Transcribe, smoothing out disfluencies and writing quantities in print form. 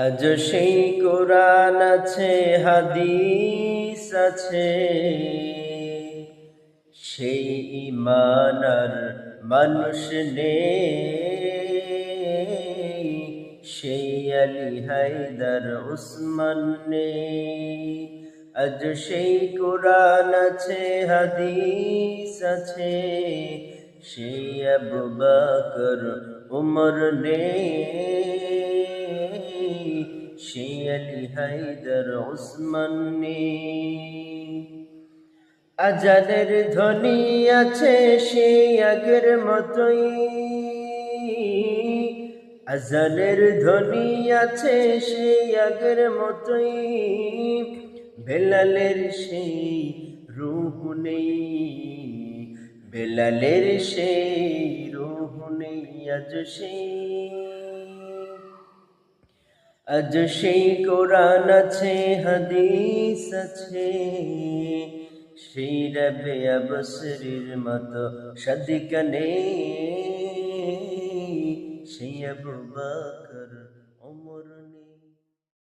আজ সেই কোরআন আছে, হাদিস আছে, সেই ঈমান আর মানুষ নেই, সেই আলী হায়দার উসমান নেই। আজ সেই কোরআন আছে, হাদিস আছে, সেই আবু বকর উমর নেই, সেই আলী হায়দার উসমান নেই। আজানের ধ্বনি আছে সেই আগের মতোই, আজানের ধ্বনি আছে সেই আগের মতোই, বেলালের সেই রূহ নেই, বেলালের সেই রূহ নেই। আজ সেই কোরআন আছে, হাদিস আছে, সেই রবে বসরির মতো সাদিকা নেই, সেই আবু বকর ওমর নেই।